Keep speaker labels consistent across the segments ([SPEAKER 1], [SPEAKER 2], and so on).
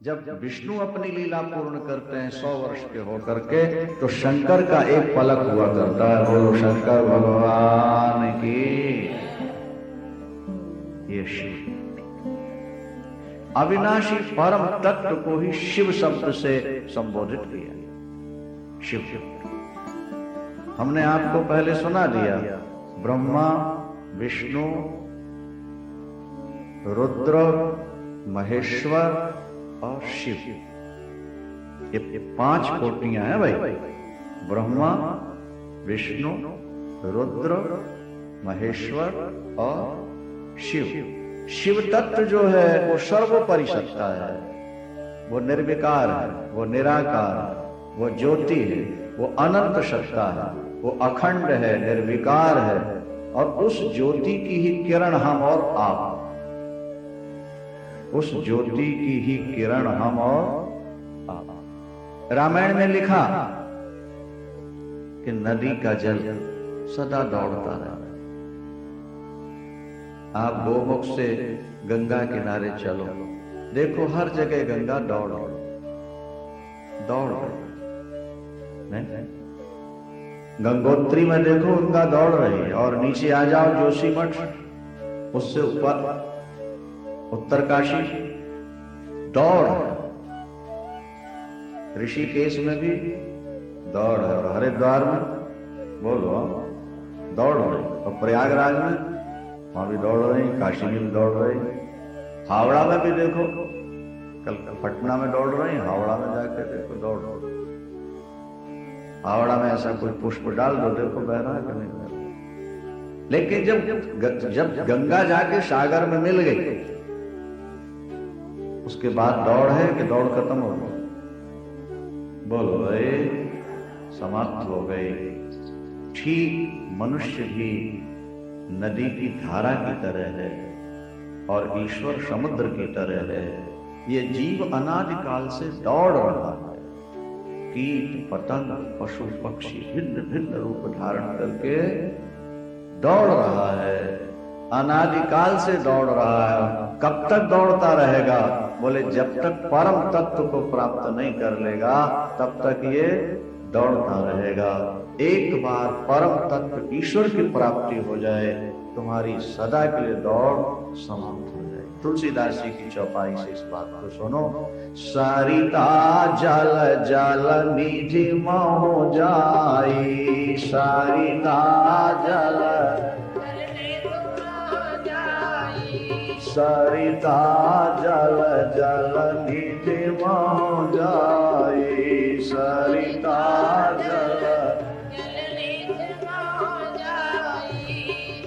[SPEAKER 1] जब विष्णु अपनी लीला पूर्ण करते हैं 100 वर्ष के होकर के, तो शंकर का एक पलक हुआ करता है। बोलो शंकर भगवान की। ये शिव अविनाशी परम तत्व को ही शिव शब्द से संबोधित किया। शिव हमने आपको पहले सुना दिया, ब्रह्मा, विष्णु, रुद्र, महेश्वर और शिव, ये 5 कोटियां हैं भाई। ब्रह्मा, विष्णु, रुद्र, महेश्वर और शिव। शिव तत्व जो है वो सर्वोपरि सत्ता है, वो निर्विकार है, वो निराकार है, वो ज्योति है, वो अनंत सत्ता है, वो अखंड है, निर्विकार है। और उस ज्योति की ही किरण हम और आप, उस ज्योति की ही किरण हम और आप। रामायण में लिखा कि नदी का जल सदा दौड़ता रहा। आप गोमुख से गंगा किनारे चलो, देखो हर जगह गंगा दौड़ नहीं? गंगोत्री में देखो गंगा दौड़ रही है। और नीचे आ जाओ जोशीमठ, उससे ऊपर उत्तरकाशी दौड़ है। ऋषिकेश में भी दौड़ है, और हरिद्वार में बोलो दौड़ रही, और प्रयागराज में वहां भी दौड़ रही, काशी में भी दौड़ रही, हावड़ा में भी देखो, कल पटना में दौड़ रही, हावड़ा में जाकर देखो दौड़। हावड़ा में ऐसा कोई पुष्प डाल दो, देखो बह रहा है कि नहीं बह रहा। लेकिन जब गंगा जाके सागर में मिल गई, उसके बाद दौड़ है कि दौड़ खत्म हो गई? बोलो भाई, समाप्त हो गई। ठीक मनुष्य भी नदी की धारा की तरह है और ईश्वर समुद्र की तरह है। ये जीव अनादिकाल से दौड़ रहा है। कीट, पतंग, पशु, पक्षी भिन्न भिन्न रूप धारण करके दौड़ रहा है, अनादिकाल से दौड़ रहा है। कब तक दौड़ता रहेगा? बोले जब तक परम तत्व को प्राप्त नहीं कर लेगा तब तक ये दौड़ता रहेगा। एक बार परम तत्व ईश्वर की प्राप्ति हो जाए, तुम्हारी सदा के लिए दौड़ समाप्त हो जाए। तुलसीदास जी की चौपाई से इस बात को सुनो। सरिता जल जल निधि महो जाई, सरिता जल सरिता जल जल निधि महो जाई, सरिता जल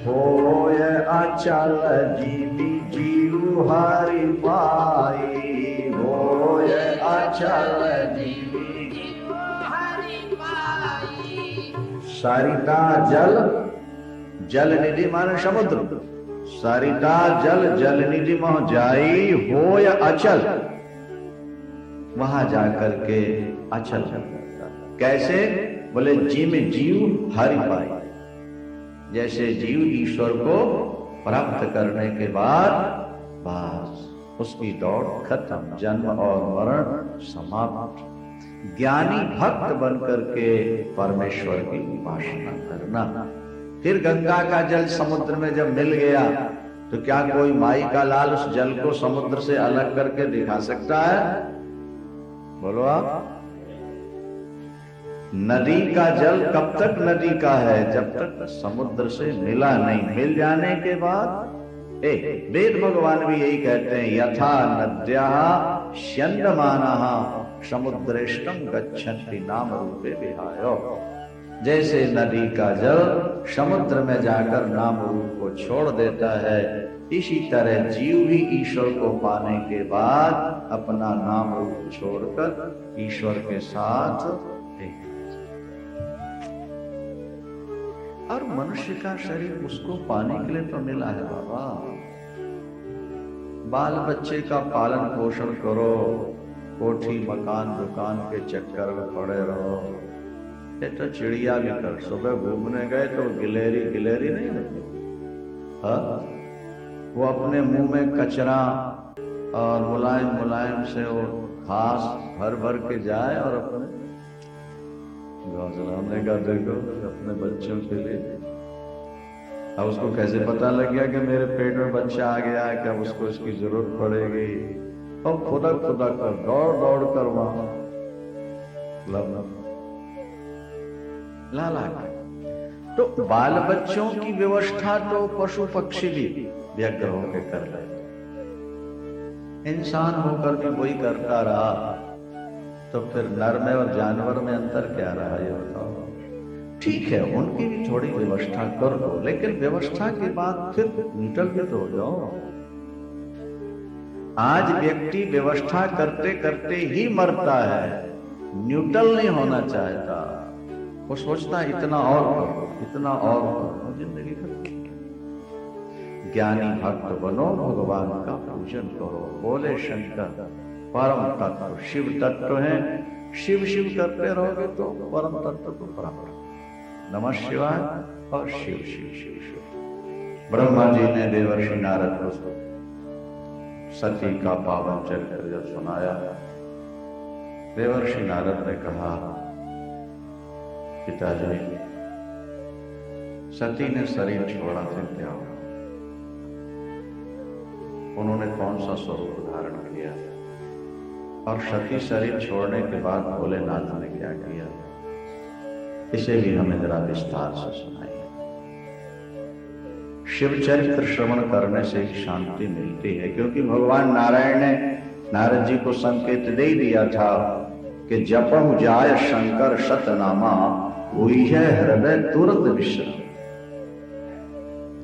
[SPEAKER 1] होय अचल जीवी जीव हरि पाई, होय अचल जीवी जीव हरि पाई। सरिता जल, जल निधि माने समुद्र, सरिता जल जल निधि मह जाई, होय अचल, वहां जाकर के अचल। कैसे? बोले जी में जीव हरि पाई। जैसे जीव ईश्वर को प्राप्त करने के बाद बस उसकी दौड़ खत्म, जन्म और मरण समाप्त। ज्ञानी भक्त बनकर के परमेश्वर की उपासना करना। फिर गंगा का जल समुद्र में जब मिल गया तो क्या कोई माई का लाल उस जल को समुद्र से अलग करके दिखा सकता है? बोलो आप। नदी का जल कब तक नदी का है? जब तक समुद्र से मिला नहीं। मिल जाने के बाद वेद भगवान भी यही कहते हैं, यथा नद्याः स्यन्दमानाः समुद्रेष्टं गच्छन्ति नाम रूपे विहाय। जैसे नदी का जल समुद्र में जाकर नाम रूप को छोड़ देता है, इसी तरह जीव भी ईश्वर को पाने के बाद अपना नाम रूप छोड़कर ईश्वर के साथ। और मनुष्य का शरीर उसको पाने के लिए तो मिला है बाबा। बाल बच्चे का पालन पोषण करो, कोठी मकान दुकान के चक्कर में पड़े रहो। ये तो चिड़िया भी कर, सुबह घूमने गए तो गिलेरी गिलेरी नहीं लगती, हाँ? वो अपने मुंह में कचरा और मुलायम मुलायम से वो घास भर भर के जाए और अपने घोंसला। हमने कहा देखो अपने बच्चों के लिए। अब उसको कैसे पता लग गया कि मेरे पेट में बच्चा आ गया है, कि अब उसको इसकी जरूरत पड़ेगी। और खुदा खुदा कर दौड़ दौड़ कर वहां ला तो बाल बच्चों की व्यवस्था तो पशु पक्षी भी व्यग्र होकर कर रहे, इंसान होकर भी वही करता रहा, तो फिर नर में और जानवर में अंतर क्या रहा ये बताओ। ठीक है उनकी भी थोड़ी व्यवस्था कर दो, लेकिन व्यवस्था के बाद फिर न्यूट्रल भी तो हो जाओ। आज व्यक्ति व्यवस्था करते करते ही मरता है, न्यूट्रल नहीं होना चाहता। वो सोचता है इतना और करो, इतना और करो, जिंदगी खत्म। ज्ञानी भक्त बनो, भगवान का पूजन करो। बोले शंकर परम तत्व शिव तत्व है, शिव शिव करते रहोगे तो परम तत्व को प्राप्त। नमः शिवाय और शिव शिव शिव शिव। ब्रह्मा जी ने देवर्षि नारद को सती का पावन चरित्र जब सुनाया, देवर्षि नारद ने कहा पिताजी सती ने शरीर छोड़ा फिर क्या हुआ? उन्होंने कौन सा स्वरूप धारण किया और सती शरीर छोड़ने के बाद भोलेनाथ ने क्या किया? इसे भी हमें जरा विस्तार से सुनाइए। शिव चरित्र श्रवण करने से ही शांति मिलती है, क्योंकि भगवान नारायण ने नारद जी को संकेत दे दिया था कि जपहु जाय शंकर शतनामा हुई है हृदय तुरंत विश्राम।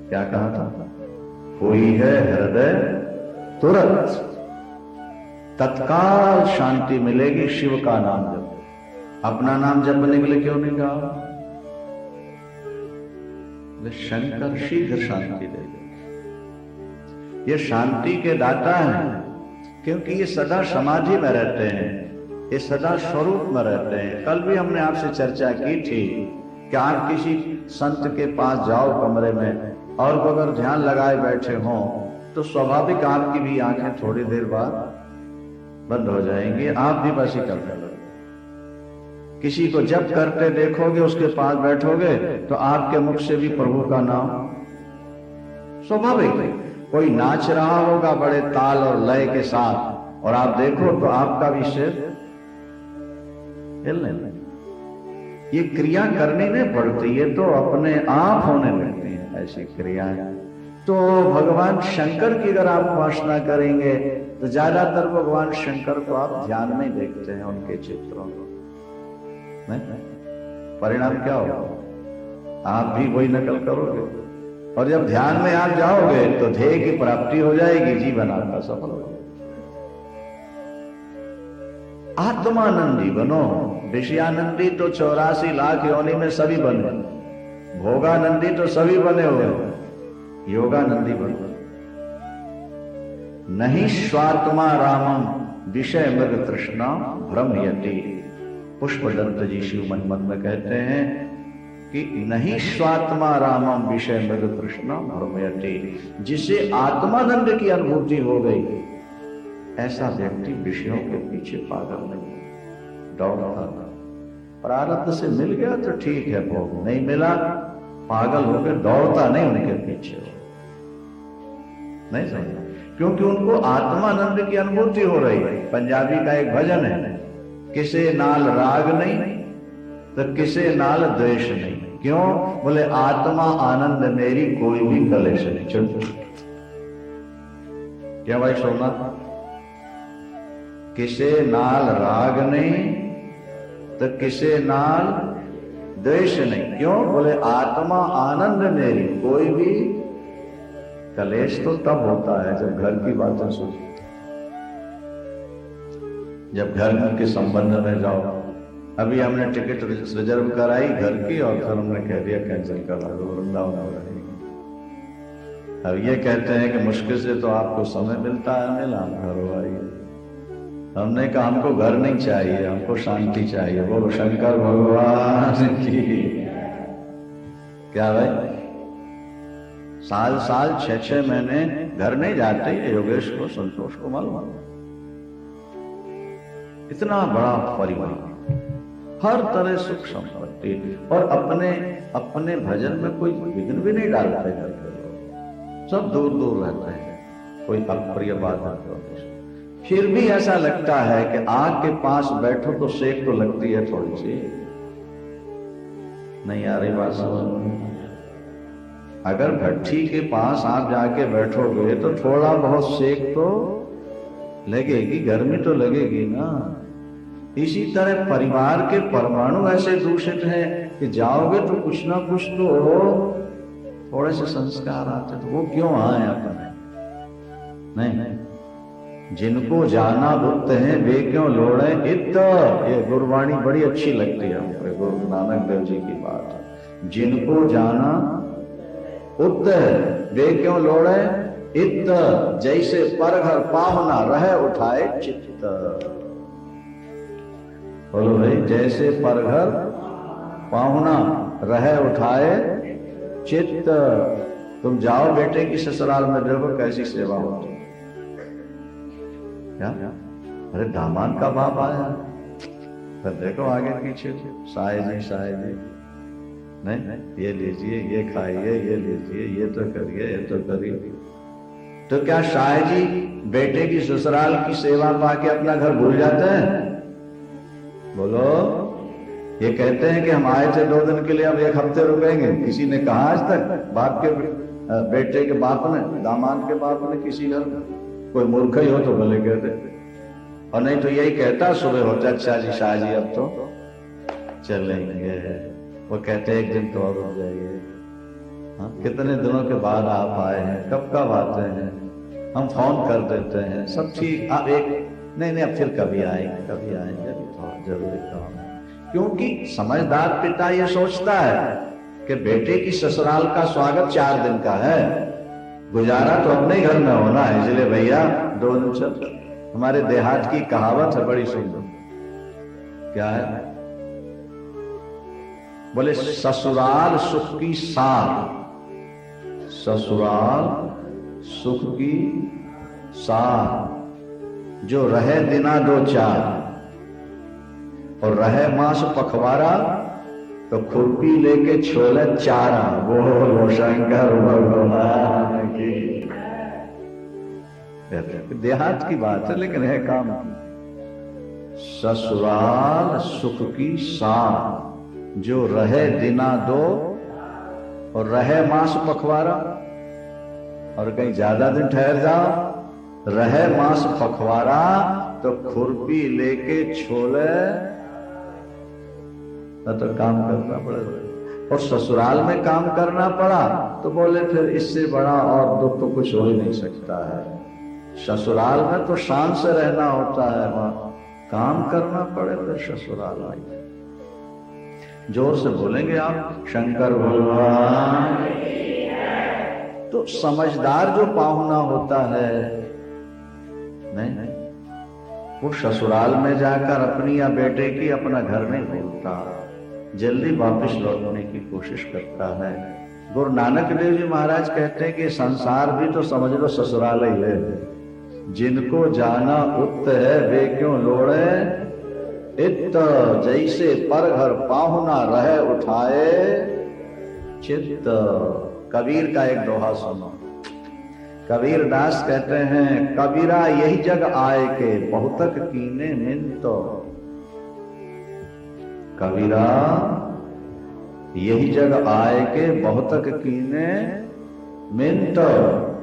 [SPEAKER 1] क्या कहा था? हुई है हृदय तुरंत, तत्काल शांति मिलेगी शिव का नाम जप। अपना नाम जपने के लिए क्यों नहीं कहा? शंकर शीघ्र शांति देगा। ये शांति के दाता हैं, क्योंकि ये सदा समाधि में रहते हैं, ये सदा स्वरूप में रहते हैं। कल भी हमने आपसे चर्चा की थी कि आप किसी संत के पास जाओ कमरे में और वो अगर ध्यान लगाए बैठे हों तो स्वाभाविक आपकी भी आंखें थोड़ी देर बाद बंद हो जाएंगी, आप भी बस ही करने लगोगे। किसी को जब करते देखोगे, उसके पास बैठोगे तो आपके मुख से भी प्रभु का नाम स्वाभाविक। कोई नाच रहा होगा बड़े ताल और लय के साथ और आप देखो तो आपका भी सिर हिलने लगे। ये क्रिया करनी नहीं पड़ती, ये तो अपने आप होने लगती है ऐसी क्रियाएं। तो भगवान शंकर की अगर आप उपासना करेंगे तो ज्यादातर भगवान शंकर को आप ध्यान में देखते हैं, उनके चित्रों को। परिणाम क्या होगा? आप भी वही नकल करोगे और जब ध्यान में आप जाओगे तो ध्येय की प्राप्ति हो जाएगी, जीवन आपका सफल हो जाएगा। आत्मानंदी बनो। विषयानंदी तो 84 लाख योनि में सभी बने, भोगानंदी तो सभी बने हुए, योगानंदी बनो। नहीं स्वात्मा रामम विषय मृग तृष्णा भ्रमयति। पुष्पदंत जी शिव मनमत में कहते हैं कि नहीं स्वात्मा रामम विषय मृग तृष्णा भ्रमयति। जिसे आत्मानंद की अनुभूति हो गई, ऐसा व्यक्ति विषयों के पीछे पागल नहीं दौड़ता। प्रारब्ध से मिल गया तो ठीक है, भोग नहीं मिला पागल होकर दौड़ता नहीं उनके पीछे, नहीं समझा, क्योंकि उनको आत्मानंद की अनुभूति हो रही है। पंजाबी का एक भजन है, किसे नाल राग नहीं तो किसे नाल द्वेष नहीं। क्यों? बोले आत्मा आनंद मेरी कोई भी कलेश नहीं। चलो क्या भाई सोना? किसे नाल राग नहीं तो किसे नाल द्वेष नहीं। क्यों? बोले आत्मा आनंद मेरी कोई भी कलेश तो तब होता है जब घर की बातें सोचो, जब घर के संबंध में जाओ। अभी हमने टिकट रिजर्व कराई घर की और फिर हमने कह दिया कैंसिल करा दो, वृंदावन हो रही। अब ये कहते हैं कि मुश्किल से तो आपको समय मिलता है, मिला घर आइए। हमने कहा हमको घर नहीं चाहिए, हमको शांति चाहिए। बोलो शंकर भगवान की। क्या भाई? साल साल 6-6 महीने घर नहीं जाते, योगेश को संतोष को मालूम, इतना बड़ा परिवार, हर तरह सुख संपत्ति, और अपने अपने भजन में कोई विघ्न भी नहीं डालते घर के लोग, सब दूर दूर रहते हैं, कोई अप्रिय बात है। फिर भी ऐसा लगता है कि आग के पास बैठो तो सेक तो लगती है थोड़ी सी, नहीं आ रही बात समझ? अगर भट्ठी के पास आप जाके बैठोगे तो थोड़ा बहुत सेक तो लगेगी, गर्मी तो लगेगी ना। इसी तरह परिवार के परमाणु ऐसे दूषित हैं कि जाओगे तो कुछ ना कुछ तो हो, थोड़े से संस्कार आते, तो वो क्यों आए अपने? नहीं, जिनको जाना बुद्ध हैं वे क्यों लोड़े इत। ये गुरबाणी बड़ी अच्छी लगती है हमको, गुरु नानक देव जी की बात। जिनको जाना उत वे क्यों लोड़े इत, जैसे परघर पावना रहे उठाए चित्त। बोलो भाई, जैसे परघर पावना रहे उठाए चित्त। तुम जाओ बेटे की ससुराल में, देखो कैसी सेवा होती। क्या? अरे दामाद का बाप आया, फिर देखो आगे पीछे साए जी, नहीं ये लीजिए, ये खाइए, ये लीजिए, ये तो करिए, ये तो करिए। तो क्या शाह जी बेटे की ससुराल की सेवा पाके अपना घर भूल जाते हैं? बोलो, ये कहते हैं कि हम आए थे 2 दिन के लिए, अब 1 हफ्ते रुकेंगे। किसी ने कहा आज तक? बाप के बेटे के बाप ने, दामाद के बाप ने किसी घर में? कोई मूर्ख ही हो तो भले कहते, और नहीं तो यही कहता सुबह होता, अच्छा जी शाह जी अब तो चलेंगे। वो कहते 1 दिन तो और हो जाइए। हाँ, कितने दिनों के बाद आप आए हैं, कब आते हैं? हम फोन कर देते हैं, सब ठीक। आप एक नहीं, अब फिर कभी आएंगे, अभी थोड़ा जरूरी काम है। क्योंकि समझदार पिता ये सोचता है कि बेटे की ससुराल का स्वागत 4 दिन का है, गुजारा तो अपने घर में होना है, इसलिए भैया 2 दिन चल। हमारे देहात की कहावत है बड़ी सुंदर, क्या है? बोले ससुराल सुख की सार, ससुराल सुख की सार, जो रहे दिना 2 4 और रहे मास पखवारा, तो खुरपी लेके छोले चारा। बोलो शंकर भगवान की। देहात की बात है लेकिन है काम की। ससुराल सुख की सार, जो रहे दिना 2 और रहे मास पखवारा, और कहीं ज्यादा दिन ठहर जाओ, रहे मास पखवारा, तो खुरपी लेके छोले, तो काम करना पड़ेगा। और ससुराल में काम करना पड़ा तो बोले फिर इससे बड़ा और दुख तो कुछ हो ही नहीं सकता है। ससुराल में तो शान से रहना होता है, वहां काम करना पड़े फिर ससुराल आई। जोर से बोलेंगे आप, शंकर भगवान। तो समझदार जो पाहुना होता है, नहीं, वो ससुराल में जाकर अपनी या बेटे की अपना घर नहीं भूलता, जल्दी वापस लौटने की कोशिश करता है। गुरु नानक देव जी महाराज कहते हैं कि संसार भी तो समझ लो ससुराल ही है। जिनको जाना उत है वे क्यों लोड़े इत, जैसे पर घर पाहुना रहे उठाए चित्त। कबीर का एक दोहा सुनो। कबीर दास कहते हैं, कबीरा यही जग आए के बहुतक कीने मिनतो। कबीरा यही जग आए के बहुतक कीने मिनतो,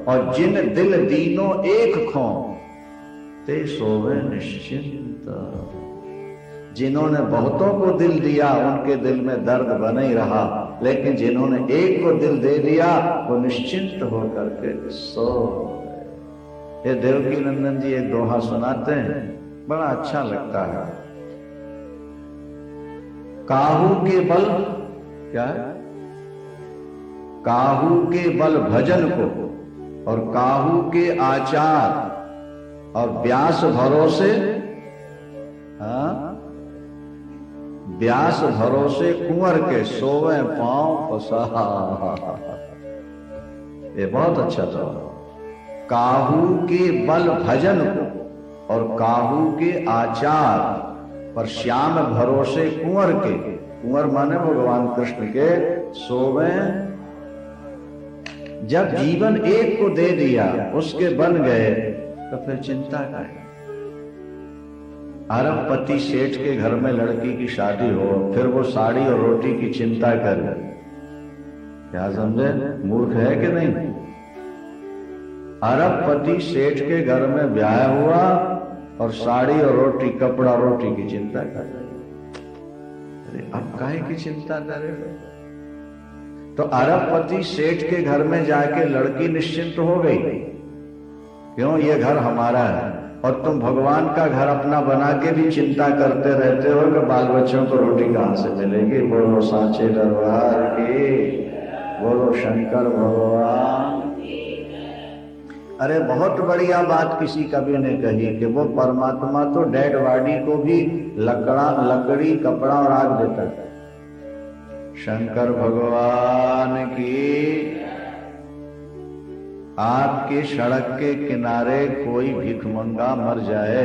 [SPEAKER 1] और जिन दिल दीनो एक खो ते सोवे निश्चिंत। जिन्होंने बहुतों को दिल दिया उनके दिल में दर्द बने ही रहा, लेकिन जिन्होंने एक को दिल दे दिया वो निश्चिंत होकर के सो गए। ये देवकी नंदन जी एक दोहा सुनाते हैं, बड़ा अच्छा लगता है। काहू के बल, क्या है? काहू के बल भजन को, और काहू के आचार और व्यास भरोसे, व्यास भरोसे कुंवर के सोवे पांव पसार। ये बहुत अच्छा था। काहू के बल भजन को और काहू के आचार पर श्याम भरोसे कुंवर के, कुंवर माने भगवान कृष्ण के, सोवे जब जीवन एक को दे दिया उसके बन गए तो फिर चिंता का है। अरबपति सेठ के घर में लड़की की शादी हो, फिर वो साड़ी और रोटी की चिंता करे, क्या समझे? मूर्ख है कि नहीं? अरबपति सेठ के घर में ब्याह हुआ और साड़ी और रोटी, कपड़ा रोटी की चिंता कर रहे। अरे अब काहे की चिंता करे? तो अरबपति सेठ के घर में जाके लड़की निश्चिंत हो गई, क्यों? ये घर हमारा है। और तुम भगवान का घर अपना बना के भी चिंता करते रहते हो कि बाल बच्चों को रोटी कहां से मिलेगी। बोलो सांचे दरबार की, बोलो शंकर भगवान। अरे बहुत बढ़िया बात किसी कवि ने कही कि वो परमात्मा तो डेड बॉडी को भी लकड़ी कपड़ा और आग देता है। शंकर भगवान की। आपके सड़क के किनारे कोई भिखमंगा मर जाए,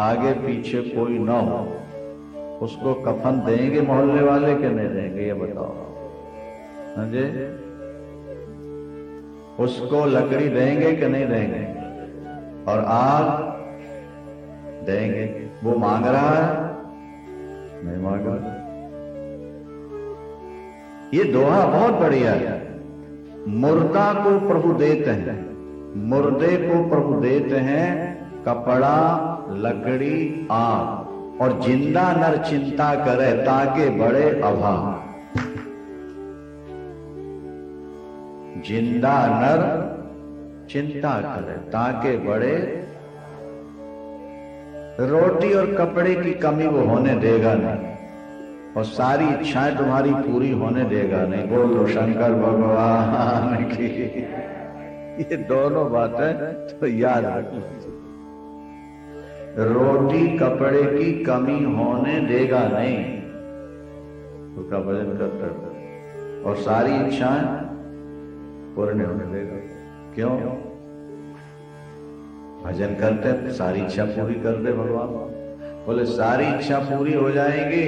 [SPEAKER 1] आगे पीछे कोई न हो, उसको कफन देंगे मोहल्ले वाले के नहीं देंगे? ये बताओ। हाँ जी, उसको लकड़ी देंगे कि नहीं देंगे? और आग देंगे? वो मांग रहा है? नहीं मांगा। ये दोहा बहुत बढ़िया है। मुर्दा को प्रभु देते हैं, मुर्दे को प्रभु देते हैं कपड़ा, लकड़ी, आग, और जिंदा नर चिंता करे ताके बड़े अभाव। जिंदा नर चिंता करे ताके बड़े, रोटी और कपड़े की कमी वो होने देगा नहीं, और सारी इच्छाएं तुम्हारी पूरी होने देगा नहीं। बोलो शंकर भगवान की। ये दोनों बातें तो याद रखो। रोटी कपड़े की कमी होने देगा नहीं, उसका भजन करते रहो, और सारी इच्छाएं पूर्ण होने देगा। क्यों? भजन करते सारी इच्छा पूरी कर दे भगवान। बोले सारी इच्छा पूरी हो जाएगी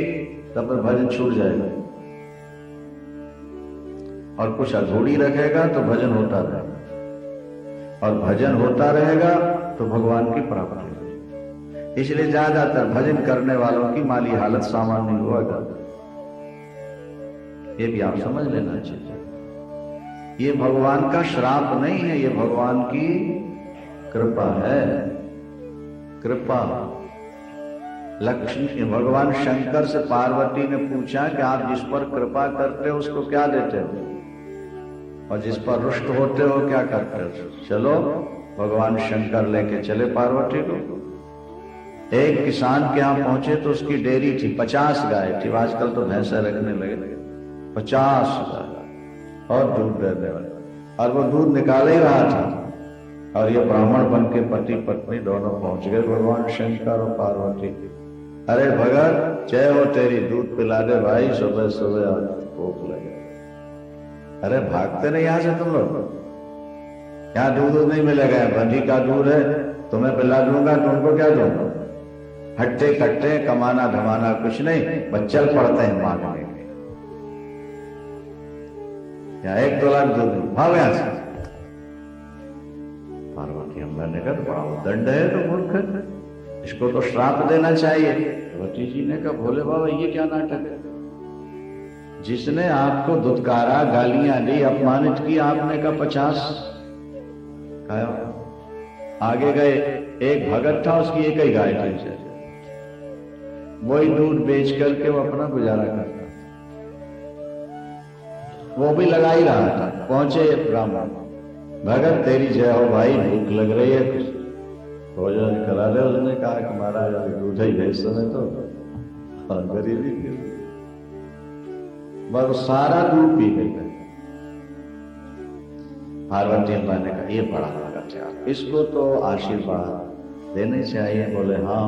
[SPEAKER 1] तब भजन छूट जाएगा, और कुछ अधूरी रखेगा तो भजन होता रहेगा, और भजन होता रहेगा तो भगवान की प्राप्ति होगी। इसलिए ज्यादातर भजन करने वालों की माली हालत सामान्य हुआ करती, ये भी आप समझ लेना चाहिए। ये भगवान का श्राप नहीं है, ये भगवान की कृपा है। कृपा। लक्ष्मी, भगवान शंकर से पार्वती ने पूछा कि आप जिस पर कृपा करते हो उसको क्या देते हो, और जिस पर रुष्ट होते हो क्या करते हो? चलो, भगवान शंकर लेके चले पार्वती को। एक किसान के यहां पहुंचे तो उसकी डेयरी थी, 50 गाय थी। आजकल तो भैंसे रखने लगे। 50 गाय और दूध देने वाले, और वो दूध निकाल ही रहा था। और ये ब्राह्मण बन के पति पत्नी दोनों पहुंच गए भगवान शंकर और पार्वती। अरे भगत, जय हो तेरी, दूध पिला दे भाई, सुबह सुबह भूख लगे। अरे भागते नहीं यहां से तुम लोग, यहाँ दूध नहीं मिलेगा, बंधी का दूध है, तुम्हें पिला दूंगा, तुमको क्या दूंगा? हट्टे कट्टे, कमाना धमाना कुछ नहीं, बच्चल पड़ते हैं मांगने के। यहाँ 1 2 लाख दूध, भाग यहां से। पार्वती अम्मा ने कहा बड़ा दंड है तो मूर्ख है, इसको तो श्राप देना चाहिए। पार्वती जी ने कहा भोले बाबा ये क्या नाटक है? जिसने आपको दुत्कारा, गालियां दी, अपमानित की, आपने कहा 50 खाया। आगे गए, एक भगत था, उसकी एक ही गाय थी, वही दूध बेच करके वो अपना गुजारा करता, वो भी लगा ही रहा था। पहुंचे ब्राह्मण, भगत तेरी जय हो भाई, भूख लग रही है, कुछ भोजन करा दे। उसने कहा कि महाराज दूध ही भेज समय तो गरीबी थी, बस सारा दूध पी गई। पार्वती अम्मा ने कहा ये बड़ा भगत है, इसको तो आशीर्वाद देने चाहिए। बोले हाँ,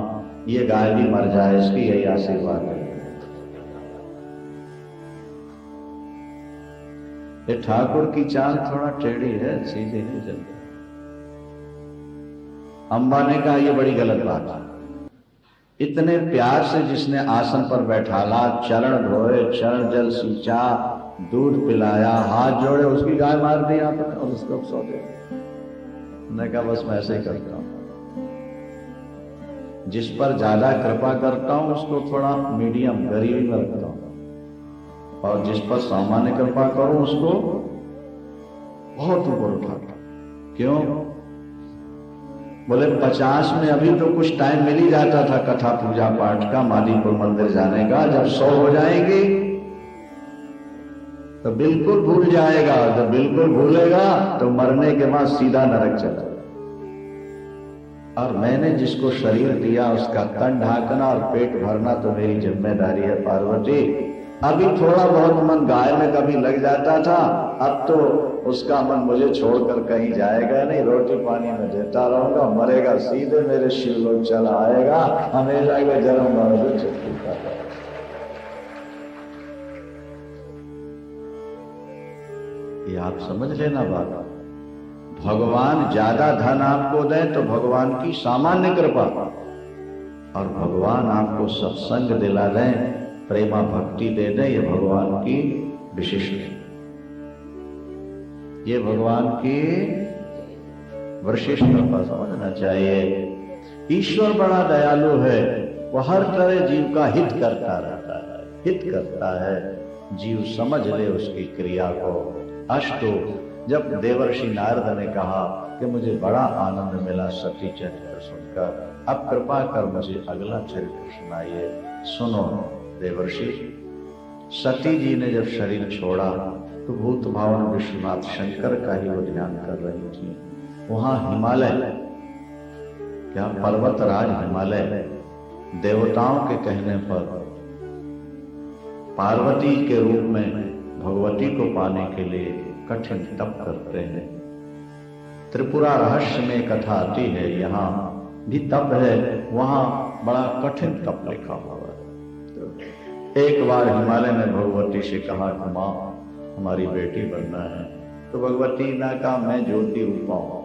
[SPEAKER 1] ये गाय भी मर जाए, इसकी यही आशीर्वाद है। ये ठाकुर की चाल थोड़ा टेढ़ी है, सीधी नहीं चलती। अम्बा ने कहा ये बड़ी गलत बात है। इतने प्यार से जिसने आसन पर बैठाला, चरण धोए, चरण जल सींचा, दूध पिलाया, हाथ जोड़े, उसकी गाय मार दी आपने और उसको सौ दे। मैं कहा बस मैं ऐसे ही करता हूं, जिस पर ज्यादा कृपा करता हूं उसको थोड़ा मीडियम गरीबी में रखता हूं, और जिस पर सामान्य कृपा करूं उसको बहुत ऊपर उठाता। क्यों? बोले 50 में अभी तो कुछ टाइम मिल ही जाता था कथा पूजा पाठ का, मालीपुर मंदिर जाने का। जब 100 हो जाएंगे तो बिल्कुल भूल जाएगा, जब बिल्कुल भूलेगा तो मरने के बाद सीधा नरक चला। और मैंने जिसको शरीर दिया उसका तन ढाकना और पेट भरना तो मेरी जिम्मेदारी है पार्वती। अभी थोड़ा बहुत मन गाय में कभी लग जाता था, अब तो उसका मन मुझे छोड़कर कहीं जाएगा नहीं, रोटी पानी में देता रहूंगा, मरेगा सीधे मेरे शिवलोक चला आएगा, हमेशा के जन्म मरण छुटता है। ये आप समझ लेना बात। भगवान ज्यादा धन आपको दें तो भगवान की सामान्य कृपा, और भगवान आपको सत्संग दिला दें, प्रेमा भक्ति दे दें, ये भगवान की विशिष्ट, ये भगवान की विशिष्ट कृपा समझना चाहिए। ईश्वर बड़ा दयालु है, वो हर तरह जीव का हित करता रहता है, हित करता है। जीव समझ ले उसकी क्रिया को। अष्टो जब देवर्षि नारद ने कहा कि मुझे बड़ा आनंद मिला सती चरित्र सुनकर, अब कृपा कर मुझे अगला चरित्र सुनाइए। सुनो देवर्षि, सती जी ने जब शरीर छोड़ा तो भूत भावन विश्वनाथ शंकर का ही वो ध्यान कर रही थी। वहां हिमालय, क्या पर्वत राज हिमालय, देवताओं के कहने पर पार्वती के रूप में भगवती को पाने के लिए कठिन तप करते हैं। त्रिपुरा रहस्य में कथा आती है, यहाँ भी तप है, वहां बड़ा कठिन तप लिखा हुआ है। तो एक बार हिमालय ने भगवती से कहा कि मां हमारी बेटी बनना है, तो भगवती ने कहा मैं ज्योति रूपा हूं,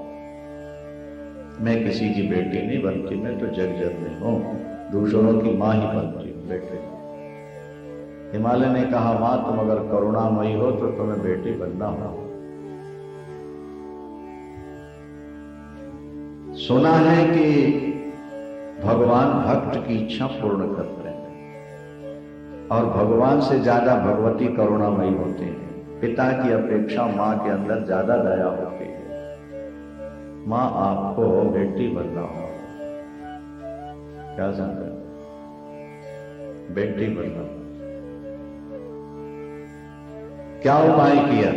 [SPEAKER 1] मैं किसी की बेटी नहीं बनती, मैं तो जग जननी हूं, दूसरों की मां ही बनती हूं, बेटे। हिमालय ने कहा मां तुम अगर करुणामयी हो तो तुम्हें बेटी बनना हो। सुना है कि भगवान भक्त की इच्छा पूर्ण करते हैं, और भगवान से ज्यादा भगवती करुणामयी होती है। पिता की अपेक्षा मां के अंदर ज्यादा दया होती है। मां आपको बेटी बनना हो, क्या समझे? बेटी बनना। क्या उपाय किया?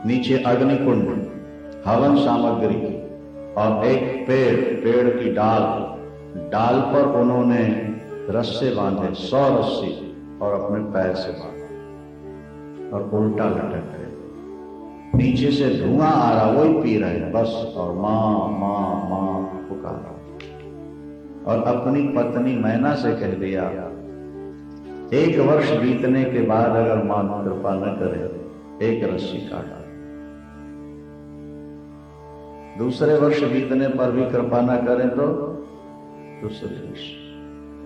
[SPEAKER 1] नीचे अग्निकुंड, हवन सामग्री और एक पेड़ की डाल पर उन्होंने रस्से बांधे, 100 रस्सी, और अपने पैर से बांधे और उल्टा लटक गए। नीचे से धुआं आ रहा, वही पी रहे बस, और मां मां मां पुकारा। और अपनी पत्नी मैना से कह दिया 1 वर्ष बीतने के बाद अगर मां कृपा न करे, 1 रस्सी काटा। दूसरे वर्ष बीतने पर भी कृपा न करें तो दूसरे वर्ष,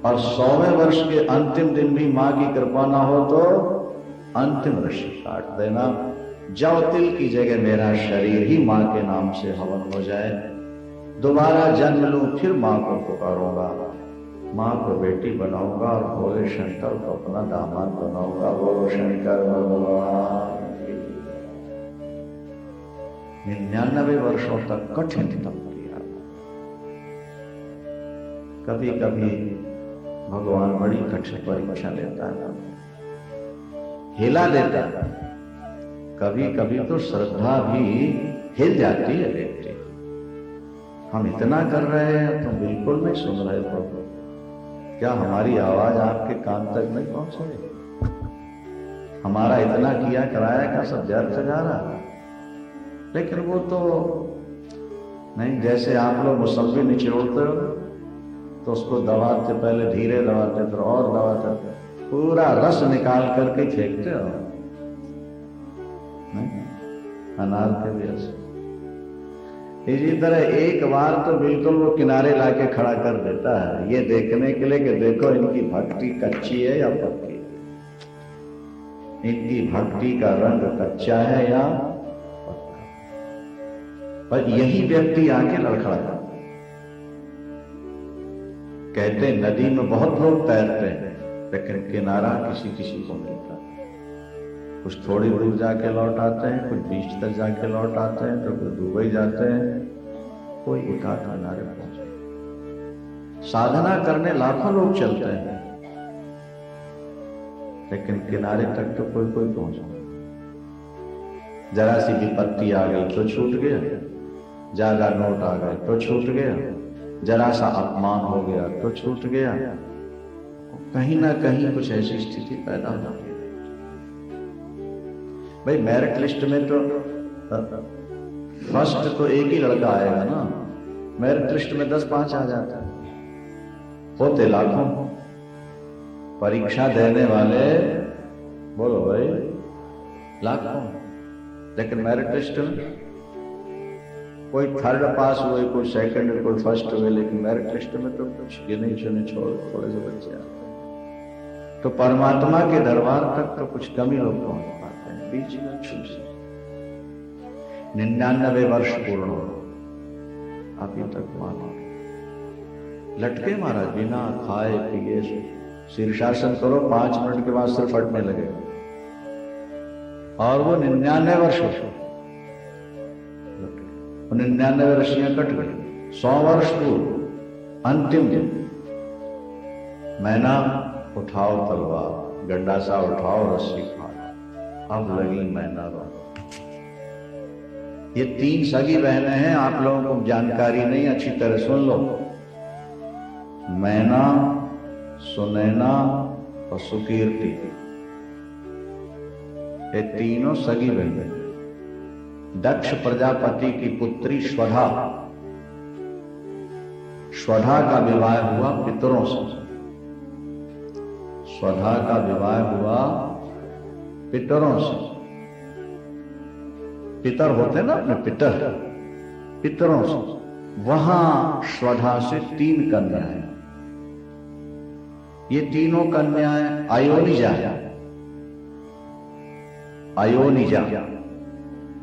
[SPEAKER 1] और 100वें वर्ष के अंतिम दिन भी मां की कृपा ना हो तो अंतिम रस्सी काट देना। जब तिल की जगह मेरा शरीर ही मां के नाम से हवन हो जाए, दोबारा जन्म लूं, फिर मां को पुकारूंगा, मां को बेटी बनाऊंगा और भोले शंकर को अपना दामाद बनाऊंगा। बोलो शंकर भगवान। 99 वर्षों तक कठिन तप किया। कभी कभी भगवान बड़ी कठिन परीक्षा लेता है, हिला देता है। कभी कभी तो श्रद्धा भी हिल जाती है व्यक्ति। हम इतना कर रहे हैं तो बिल्कुल नहीं सुन रहे प्रभु, क्या हमारी आवाज आपके कान तक नहीं पहुंच रही? हमारा इतना किया कराया का सब व्यर्थ जा रहा है। लेकिन वो तो नहीं, जैसे आप लोग मौसम्बी निचोड़ते हो तो उसको दबाते, पहले धीरे दबाते फिर और दबाते, पूरा रस निकाल करके फेंकते हो, नहीं? अनार के भी ऐसे। इसी तरह एक बार तो बिल्कुल वो किनारे लाके खड़ा कर देता है, ये देखने के लिए कि देखो इनकी भक्ति कच्ची है या पक्की, इनकी भक्ति का रंग कच्चा है या पक्का। पर यही व्यक्ति आके लड़खड़ाता। कहते हैं नदी में बहुत लोग तैरते हैं, लेकिन किनारा किसी किसी को मिलता है। कुछ थोड़ी दूर जाके लौट आते हैं, कुछ बीच तक जाके लौट आते हैं, तो कुछ दुबई जाते हैं, कोई एकाध किनारे पहुंचे। साधना करने लाखों लोग चलते हैं, लेकिन किनारे तक तो कोई कोई पहुंचा। जरा सी विपत्ति आ गई तो छूट गया, ज्यादा नोट आ गए तो छूट गया, जरा सा अपमान हो गया तो छूट गया। कहीं ना कहीं कुछ ऐसी स्थिति पैदा हो गई। भाई मेरिट लिस्ट में तो फर्स्ट तो एक ही लड़का आएगा ना, मेरिट लिस्ट में 10-5 आ जाता है, होते लाखों। परीक्षा देने वाले बोलो भाई लाखों, लेकिन मेरिट लिस्ट में कोई थर्ड पास हुए, कोई सेकंड, कोई फर्स्ट हुए, लेकिन मेरिट लिस्ट में तो कुछ गिने चुने थोड़े से बच्चे आते हैं। तो परमात्मा के दरबार तक तो कुछ कम ही लोग पहुंच पाते हैं, बीच में छूट से 99 वर्ष पूर्ण हो अभी तक मानो लटके महाराज, बिना खाए पिए शीर्षासन करो, 5 मिनट के बाद सिर फटने लगे, और वो 99 वर्ष हो, 99 रस्सियां कट गई। 100 वर्ष पूर्व अंतिम दिन, मैना उठाओ तलवार, गंडासा उठाओ रस्सी फाड़, अब लगी मैना रो। ये 3 सगी बहनें हैं, आप लोगों को जानकारी नहीं, अच्छी तरह सुन लो। मैना, सुनैना और सुकीर्ति, ये तीनों सगी बहनें। दक्ष प्रजापति की पुत्री स्वधा, स्वधा का विवाह हुआ पितरों से, स्वधा का विवाह हुआ पितरों से। पितर होते ना अपने पितर, पितरों से। वहां स्वधा से 3 कन्याएं, ये तीनों कन्याएं अयोनिजा, अयोनिजा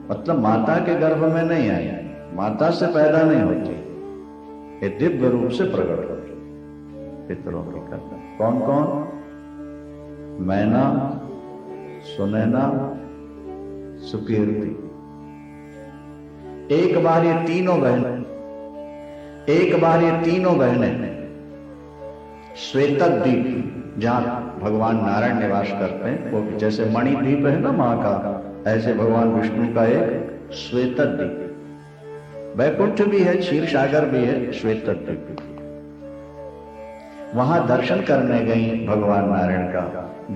[SPEAKER 1] मतलब माता के गर्भ में नहीं आई, माता से पैदा नहीं होती, ये दिव्य रूप से प्रकट होती। पितरों की कन्या कौन कौन? मैना, सुनैना, सुकीर्ति। एक बार ये तीनों बहनें श्वेतद्वीप, जहां भगवान नारायण निवास करते हैं, वो जैसे मणिद्वीप है ना मां का, ऐसे भगवान विष्णु का एक श्वेतद्वीप, वैकुंठ भी है, क्षीर सागर भी है, श्वेतद्वीप। वहां दर्शन करने गई भगवान नारायण का,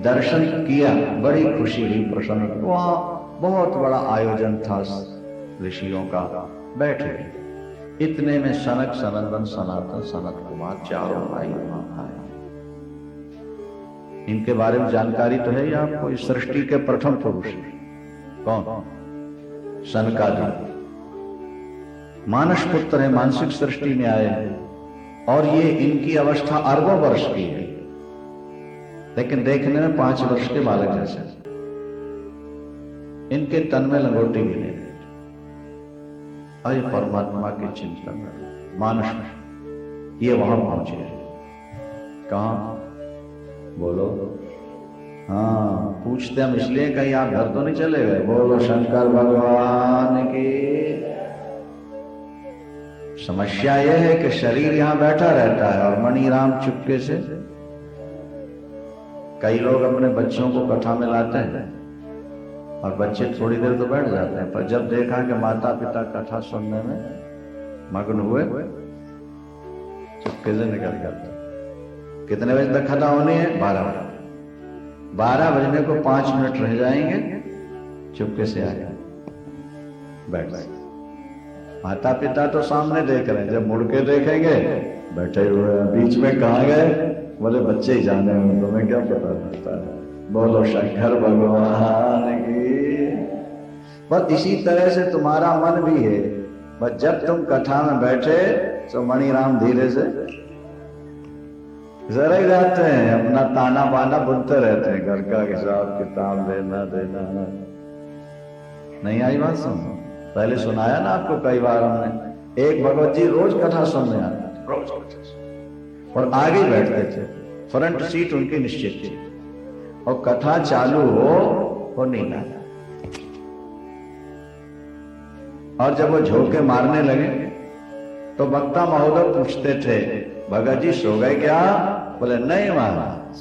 [SPEAKER 1] दर्शन किया, बड़ी खुशी हुई, प्रसन्न। वहां बहुत बड़ा आयोजन था ऋषियों का, बैठे। इतने में सनक, सनंदन, सनातन, सनत कुमार चारों भाई वहां आए। इनके बारे में जानकारी तो है ही आपको, इस सृष्टि के प्रथम पुरुष कौन? सनकादिक मानस पुत्र है, मानसिक सृष्टि में आए हैं, और ये इनकी अवस्था अरबों वर्ष की है, लेकिन देखने में 5 वर्ष के बालक जैसे। इनके तन में लंगोटी भी नहीं। अरे परमात्मा के चिंतन में मानस में ये वहां पहुंचे। कहां? बोलो। हाँ, पूछते हम इसलिए कहीं आप घर तो नहीं चले गए। बोलो शंकर भगवान की। समस्या यह है कि शरीर यहां बैठा रहता है और मणिराम चुपके से। कई लोग अपने बच्चों को कथा में लाते हैं और बच्चे थोड़ी देर तो बैठ जाते हैं, पर जब देखा कि माता पिता कथा सुनने में मग्न हुए, चुपके से निकल जाते। कितने बजे तक कथा होनी है? 12 बजने को 5 मिनट रह जाएंगे, चुपके से आए बैठ गए। माता पिता तो सामने देख रहे हैं, जब मुड़ के देखेंगे बैठे हुए हैं, बीच में कहाँ गए? बोले बच्चे ही जाने, तुम्हें क्या पता चलता है। बोलो शंकर भगवान की। बस इसी तरह से तुम्हारा मन भी है, बस जब तुम कथा में बैठे तो मणिराम धीरे से जरा ही जाते हैं, अपना ताना बाना बुनते रहते हैं, घर का हिसाब किताब देना देना। नहीं आई बात सुन? पहले सुनाया ना आपको कई बार हमने। एक भगवत जी रोज कथा सुनने आते थे, रोज कथा, और आगे बैठते थे, फ्रंट सीट उनकी निश्चित थी, और कथा चालू हो नींद आ। और जब वो झोंके मारने लगे तो वक्ता महोदय पूछते थे, भगत जी सो गए क्या? बोले नहीं महाराज,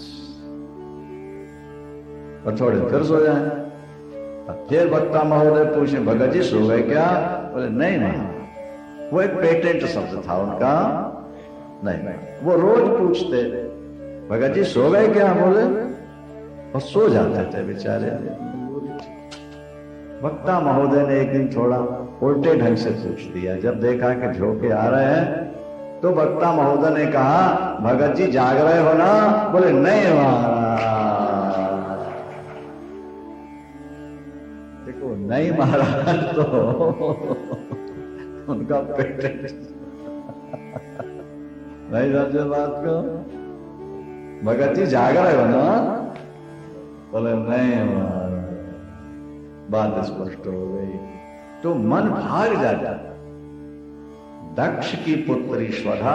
[SPEAKER 1] और थोड़े फिर सो जाए। फिर वक्ता महोदय पूछे, भगत जी सो गए क्या? बोले नहीं महाराज। वो एक पेटेंट शब्द था उनका, नहीं। वो रोज पूछते, भगत जी सो गए क्या? बोले, और सो जाते थे बेचारे। वक्ता महोदय ने एक दिन थोड़ा उल्टे ढंग से पूछ दिया। जब देखा कि झोंके आ रहे हैं तो वक्ता महोदय ने कहा, भगत जी जाग रहे हो ना? बोले नहीं महाराज। देखो नहीं महाराज तो उनका पेटेंट नहीं समझे बात को। भगत जी जाग रहे हो ना? बोले नहीं महाराज। बात स्पष्ट हो गई तो मन भाग जाता। दक्ष की पुत्री स्वधा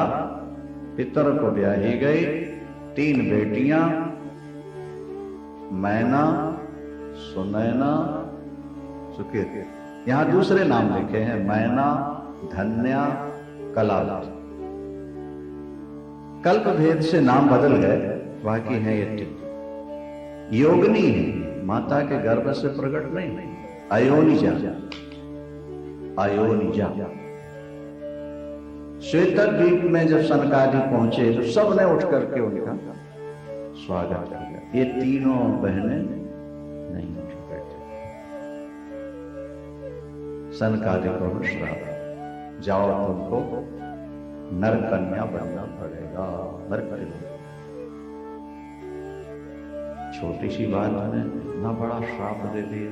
[SPEAKER 1] पितर को ब्याही गई, 3 बेटियां, मैना, सुनैना, सुकीर्ति। यहां दूसरे नाम लिखे हैं, मैना, धन्या, कलावती। कल्प भेद से नाम बदल गए, बाकी है ये योगिनी है, माता के गर्भ से प्रकट नहीं, अयोनिजा। अयोनिजा। श्वेतद्वीप में जब सनकादि पहुंचे तो सबने उठ करके उनका स्वागत किया। ये तीनों बहनें नहीं उठ बैठे। सनकादि को श्राप, जाओ तुमको नरकन्या बनना पड़ेगा। छोटी सी बात ने इतना बड़ा श्राप दे दिया।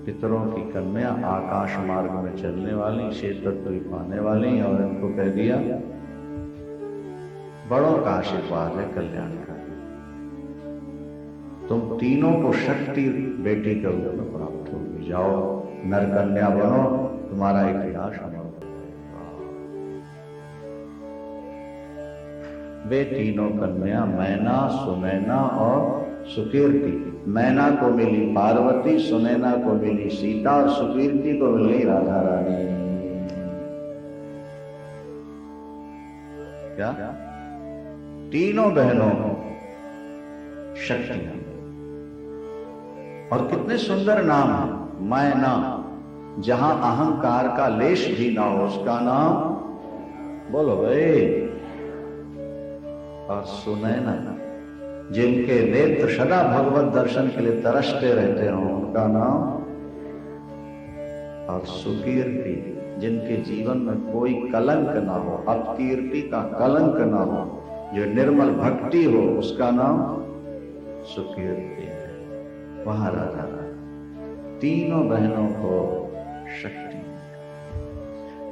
[SPEAKER 1] पितरों की कन्या आकाश मार्ग में चलने वाली, क्षेत्रद्वीप आने वाली, और इनको कह दिया बड़ों का आशीर्वाद है कल्याणकारी, तुम तीनों को शक्ति बेटी के रूप में प्राप्त होगी, जाओ नरकन्या बनो, तुम्हारा इतिहास अमर। वे तीनों कन्या मैना, सुनैना और सुकीर्ति। मैना को मिली पार्वती, सुनैना को मिली सीता, और सुकीर्ति को मिली राधा रानी। क्या? तीनों बहनों शक्तियां। और कितने सुंदर नाम है। मैना, जहां अहंकार का लेश भी ना हो उसका नाम बोलो भाई। और सुनैना, जिनके नेत्र सदा भगवत दर्शन के लिए तरसते रहते हो उनका नाम। और सुकीर्ति, जिनके जीवन में कोई कलंक ना हो, अपकीर्ति का कलंक ना हो, जो निर्मल भक्ति हो, उसका नाम सुकीर्ति है। वहां राधा तीनों बहनों को शक्ति।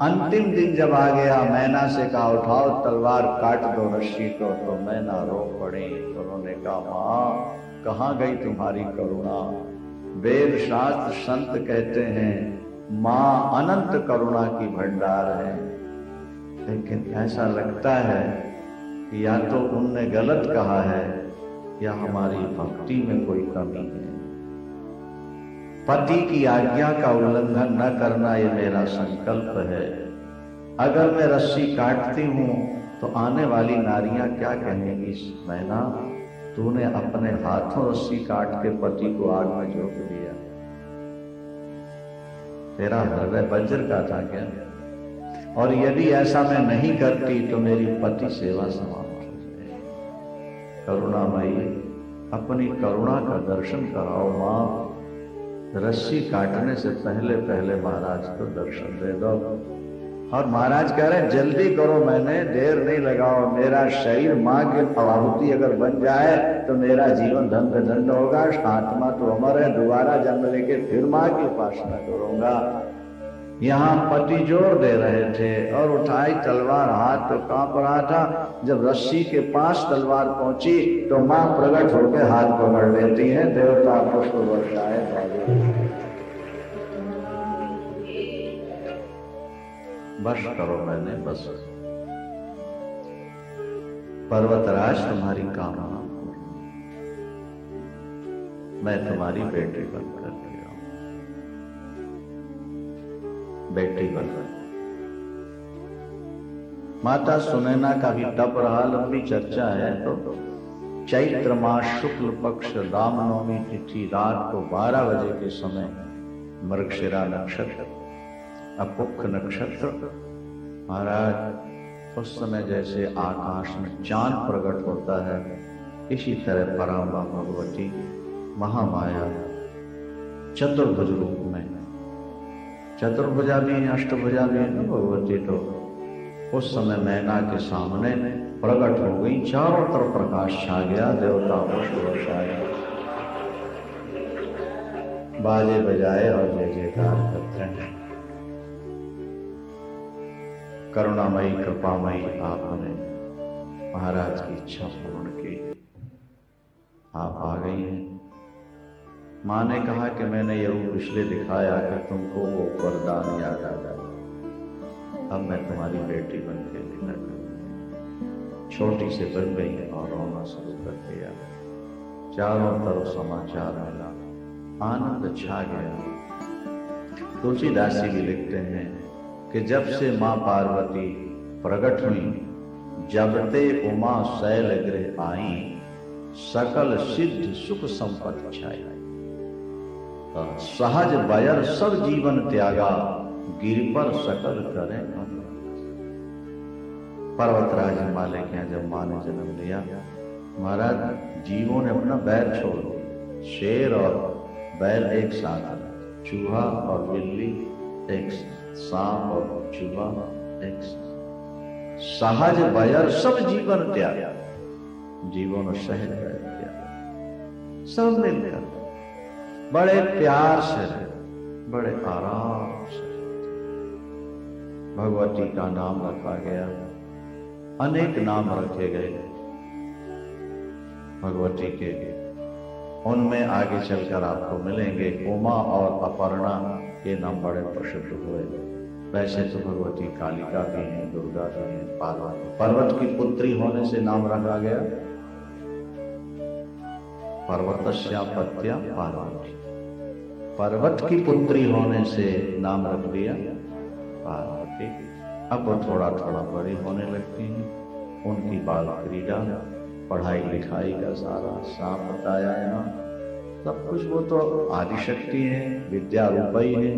[SPEAKER 1] अंतिम दिन जब आ गया, मैना से कहा उठाओ तलवार काट दो रस्सी को, तो मैना रो पड़ी। उन्होंने कहा मां कहां गई तुम्हारी करुणा? वेद शास्त्र संत कहते हैं मां अनंत करुणा की भंडार है, लेकिन ऐसा लगता है कि या तो उनने गलत कहा है या हमारी भक्ति में कोई कमी है। पति की आज्ञा का उल्लंघन न करना ये मेरा संकल्प है। अगर मैं रस्सी काटती हूं तो आने वाली नारियां क्या कहेंगी, मैना तूने अपने हाथों रस्सी काट के पति को आग में झोंक दिया, तेरा हृदय वज्र का था क्या? और यदि ऐसा मैं नहीं करती तो मेरी पति सेवा समाप्त हो जाए। करुणामयी अपनी करुणा का दर्शन कराओ मां। रस्सी काटने से पहले पहले महाराज को दर्शन दे दो। और महाराज कह रहे हैं जल्दी करो, मैंने देर नहीं लगाओ। मेरा शरीर मां की आहुति अगर बन जाए तो मेरा जीवन धन्य धन्य होगा। आत्मा तो अमर है, दोबारा जन्म लेके फिर मां की उपासना करूंगा। यहाँ पति जोर दे रहे थे और उठाई तलवार, हाथ तो कांप रहा था। जब रस्सी के पास तलवार पहुंची तो मां प्रकट होकर हाथ पकड़ लेती है, देवता पुष्प वर्षाए बस करो, मैंने बस पर्वतराज तुम्हारी कामना, मैं तुम्हारी बेटी बनकर गया, बेटी बनकर। माता सुनैना का भी तप रहा, लंबी चर्चा है। तो चैत्र मास शुक्ल पक्ष रामनवमी तिथि रात को 12 बजे के समय मृगशिरा नक्षत्र, अपुख नक्षत्र, महाराज उस समय जैसे आकाश में चांद प्रकट होता है, इसी तरह पराम्बा भगवती महामाया चतुर्भुज रूप में, चतुर्भुजा भी है, अष्टभुजा भी है ना भगवती, तो उस समय मैना के सामने प्रकट हो गई। चारों तरफ प्रकाश छा गया, देवता पुष्प वर्षाए, बाजे बजाए और जय जयकार करते हैं। करुणामयी कृपामयी आपने महाराज की इच्छा पूर्ण की, आप आ गई हैं। माँ ने कहा कि मैंने ये रूप इसलिए दिखाया कि तुमको वो वरदान याद आ जाए। अब मैं तुम्हारी बेटी बन के निकल, छोटी से बन गई और रोना शुरू कर दिया। चारों तरफ समाचार मिला, आनंद छा गया। तुलसीदास जी भी लिखते हैं कि जब से माँ पार्वती प्रकट हुई, जब ते उमा शैल गृह आई, सकल सिद्ध सुख संपत्ति छाई। सहज बयर सब जीवन त्यागा, गिर पर सकल करे। पर्वतराज हिमालय के यहाँ जब माँ ने जन्म लिया, महाराज जीवों ने अपना बैर छोड़ दिया। शेर और बैल एक साथ, चूहा और बिल्ली एक साथ, सांप और चूहा एक साथ। सहज बयर सब जीवन त्यागा, जीवन और सहज बैर त्यागा, सब मिलकर बड़े प्यार से, बड़े आराम से भगवती का नाम रखा गया। अनेक नाम रखे गए भगवती के, उनमें आगे चलकर आपको मिलेंगे। उमा और अपर्णा ये नाम बड़े प्रसिद्ध हुए। वैसे तो भगवती कालिका भी हैं, दुर्गा भी हैं, पार्वती। पर्वत की पुत्री होने से नाम रखा गया पर्वतस्यापत्या पार्वती, पर्वत की पुत्री होने से नाम रख दिया पार्वती। अब वो थोड़ा थोड़ा बड़ी होने लगती हैं, उनकी बाल क्रीड़ा, पढ़ाई लिखाई का सारा साफ बताया यहाँ सब कुछ। वो तो आदिशक्ति है, विद्या रूपई है,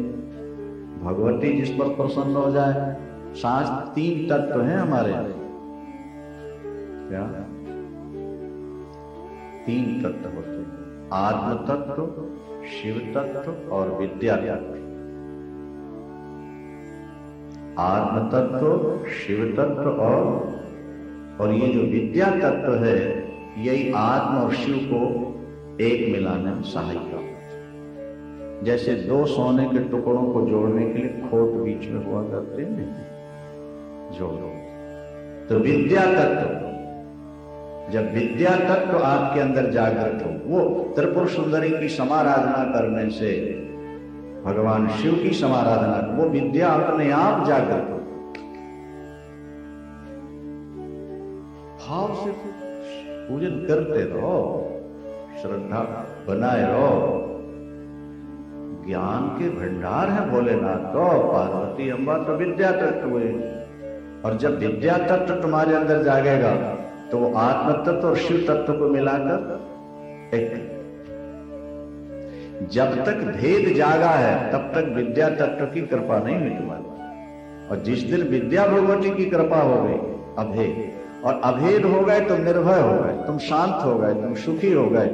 [SPEAKER 1] भगवती जिस पर प्रसन्न हो जाए। सांस 3 तत्व हैं हमारे, क्या 3 तत्व होते हैं, आत्म तत्व, शिव तत्व और विद्या तत्व। आत्म तत्व, शिव तत्व और ये जो विद्या तत्व है, यही आत्म और शिव को एक मिलाने में सहायक है। जैसे 2 सोने के टुकड़ों को जोड़ने के लिए खोट बीच में हुआ करते हैं, जोड़ो। तो विद्या तत्व, जब विद्या तत्व आपके अंदर जागृत हो, वो त्रिपुर सुंदरी की समाराधना करने से, भगवान शिव की समाराधना, वो विद्या अपने आप जागृत हो। भाव से पूजन करते रहो, श्रद्धा बनाए रहो। ज्ञान के भंडार है भोलेनाथ, तो पार्वती अम्बा तो विद्या तत्व हुए। और जब विद्या तत्व तुम्हारे अंदर जागेगा तो वो आत्म तत्व और शिव तत्व को मिलाकर एक, जब तक भेद जागा है तब तक विद्या तत्व की कृपा नहीं हुई तुम्हारी। और जिस दिन विद्या भगवती की कृपा हो गई, अभेद, और अभेद हो गए तुम निर्भय हो गए, तुम शांत हो गए, तुम सुखी हो गए,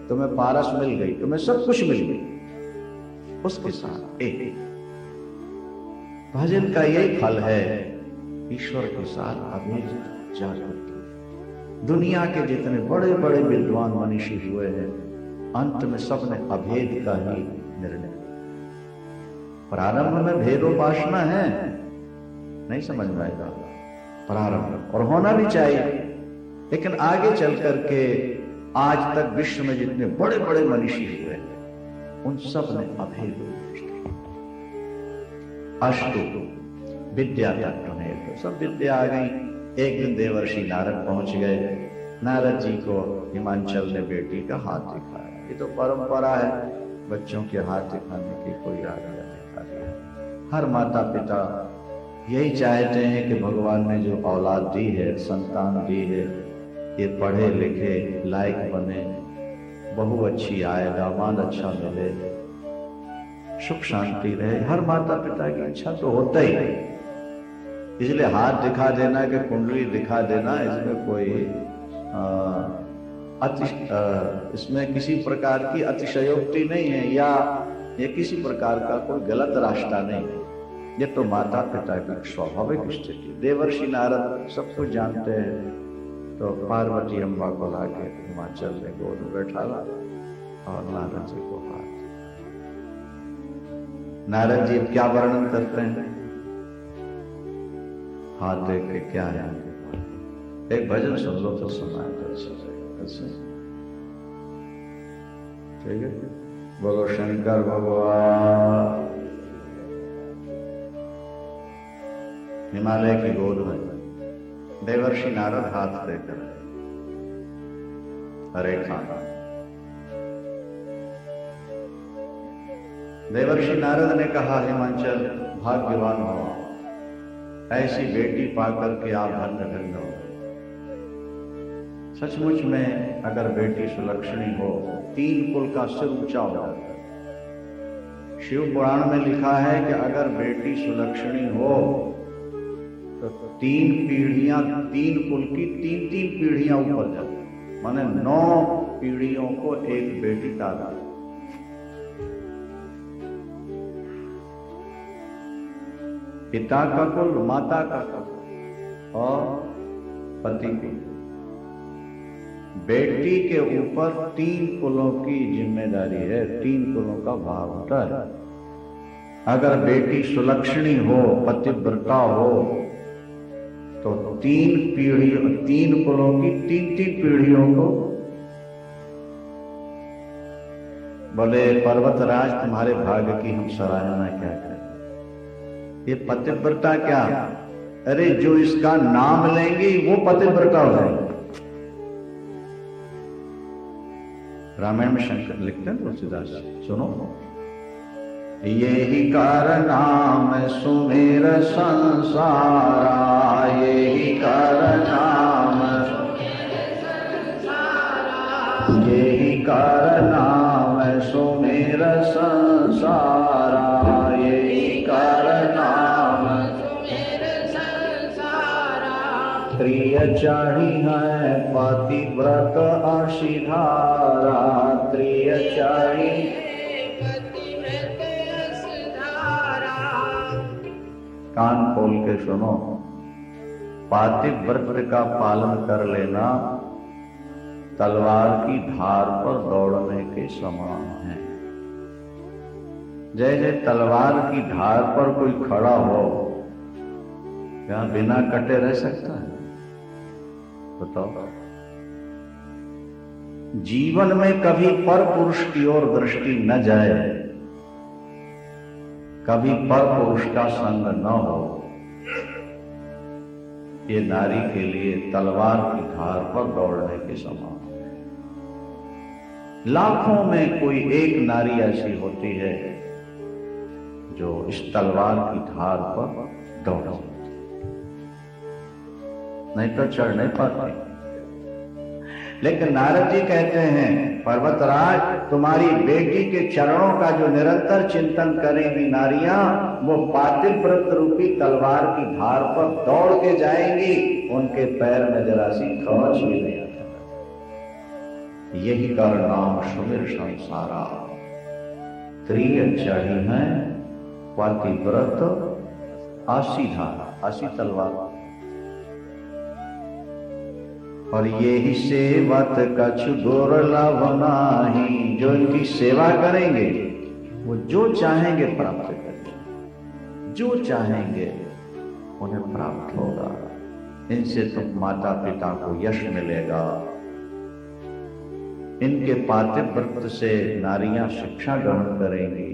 [SPEAKER 1] तुम्हें पारस मिल गई, तुम्हें सब कुछ मिल गई। उसके साथ एक भजन का यही फल है, ईश्वर के साथ अभेद जागृत। दुनिया के जितने बड़े बड़े विद्वान मनीषी हुए हैं, अंत में सबने अभेद का ही निर्णय। प्रारंभ में भेदोपासना है, नहीं समझ में आएगा प्रारंभ, और होना भी चाहिए। लेकिन आगे चल करके आज तक विश्व में जितने बड़े बड़े मनीषी हुए उन सब ने अभेद अष्टु विद्या तत्व, सब विद्या आ गई। एक दिन देवर्षि नारद पहुंच गए। नारद जी को हिमांचल ने बेटी का हाथ दिखाया। ये तो परंपरा है, बच्चों के हाथ दिखाने की कोई आज्ञा दिखा दिया। हर माता पिता यही चाहते हैं कि भगवान ने जो औलाद दी है, संतान दी है, ये पढ़े लिखे लायक बने, बहू अच्छी आए, दामाद अच्छा मिले, सुख शांति रहे। हर माता पिता की इच्छा तो होता ही नहीं। इसलिए हाथ दिखा देना कि कुंडली दिखा देना, इसमें कोई इसमें किसी प्रकार की अतिशयोक्ति नहीं है, या ये किसी प्रकार का कोई गलत रास्ता नहीं है। ये तो माता पिता की स्वाभाविक स्थिति। देवर्षि नारद सब कुछ जानते हैं, तो पार्वती अम्बा को लाके हिमाचल में गोद में बैठाला और नारद जी को हाथ। नारद जी क्या वर्णन करते हैं हाथ देख के? क्या है? एक भजन सुन लो तो सुनाए तो अच्छा, ठीक है। बोलो शंकर भगवान। हिमालय की गोद में देवर्षि नारद हाथ देकर, हरे खाना। देवर्षि नारद ने कहा, हिमांचल भाग्यवान हो, ऐसी बेटी पाकर के आप धन्य धन्य हो। सचमुच में अगर बेटी सुलक्षणी हो, 3 कुल का सिर ऊंचा हो जाता है। शिव पुराण में लिखा है कि अगर बेटी सुलक्षणी हो तो 3 पीढ़ियां, 3 कुल की 3 पीढ़ियां ऊपर जाती, माने 9 पीढ़ियों को एक बेटी दादा। पिता का कुल, माता का कुल और पति की। बेटी के ऊपर 3 कुलों की जिम्मेदारी है, 3 कुलों का भाव होता है। अगर बेटी सुलक्षणी हो, पतिव्रता हो, तो 3 पीढ़ियों, 3 कुलों की 3 पीढ़ियों को। बोले पर्वतराज, तुम्हारे भाग्य की हम सराहना क्या करें। ये पतिव्रता क्या? अरे जो इसका नाम लेंगे वो पतिव्रता हो जाएगी। रामायण में शंकर लिखते हैं तुलसीदास, सुनो। यही कारनाम सुमेर संसारा, यही कारनाम, यही कारनाम सुमेर संसारा, यही कारनाम त्रिय चाही है पतिव्रत असिधारा, त्रिय चाही कान खोल के सुनो। पातिव्रत का पालन कर लेना तलवार की धार पर दौड़ने के समान है। जैसे तलवार की धार पर कोई खड़ा हो, क्या बिना कटे रह सकता है? बताओ। जीवन में कभी पर पुरुष की ओर दृष्टि न जाए, कभी पर पुरुष का संग न हो, ये नारी के लिए तलवार की धार पर दौड़ने के समान है। लाखों में कोई एक नारी ऐसी होती है जो इस तलवार की धार पर दौड़ सकती, नहीं तो चढ़ नहीं पाती। लेकिन नारद जी कहते हैं, पर्वतराज, तुम्हारी बेटी के चरणों का जो निरंतर चिंतन करेंगी नारियां, वो पातिव्रत रूपी तलवार की धार पर दौड़ के जाएंगी, उनके पैर में जरा सी खरोंच भी नहीं आता। यही कर नाम सुमिर संसारा, त्रिय चढ़ी है पातिव्रत आसी धारा, आसी तलवार। और यही सेवत कछु दुर्लभ नाही, जो इनकी सेवा करेंगे वो जो चाहेंगे प्राप्त करेंगे। जो चाहेंगे उन्हें प्राप्त होगा। इनसे तुम माता पिता को यश मिलेगा। इनके पातिव्रत से नारियां शिक्षा ग्रहण करेंगी।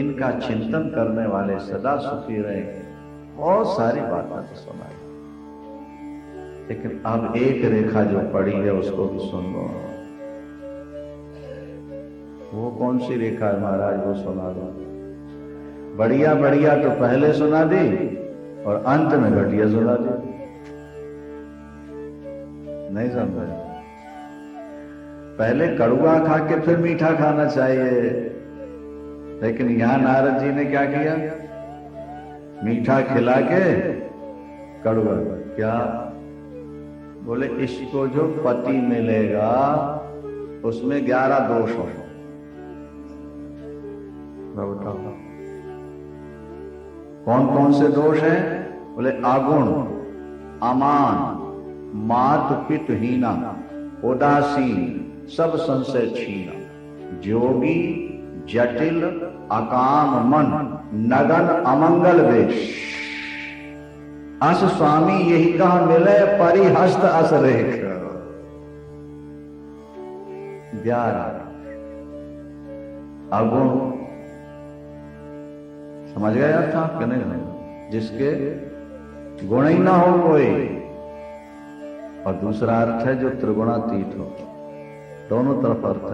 [SPEAKER 1] इनका चिंतन करने वाले सदा सुखी रहेंगे। बहुत सारी बातें तो सुनाई, लेकिन अब एक रेखा जो पड़ी है उसको भी सुन लो। वो कौन सी रेखा है महाराज, वो सुना दो। बढ़िया बढ़िया तो पहले सुना दी और अंत में घटिया सुना दी। नहीं समझे? पहले कड़वा खा के फिर मीठा खाना चाहिए, लेकिन यहां नारद जी ने क्या किया? मीठा खिला के कड़वा। क्या बोले? इसको जो पति मिलेगा उसमें 11 दोष हो। बताओ कौन कौन से दोष हैं? बोले अगुण, अमान, मात पित हीना, उदासीन, सब संशय छीना, जोगी, जटिल, अकाम मन, नगन अमंगल वेश। अस स्वामी यही कहा मिले, परिहस्त अस रेख। 11 अगुण। समझ गए अर्थ आप? नहीं? जिसके गुण ही ना हो कोई। और दूसरा अर्थ है जो त्रिगुणातीत हो। दोनों तरफ अर्थ है।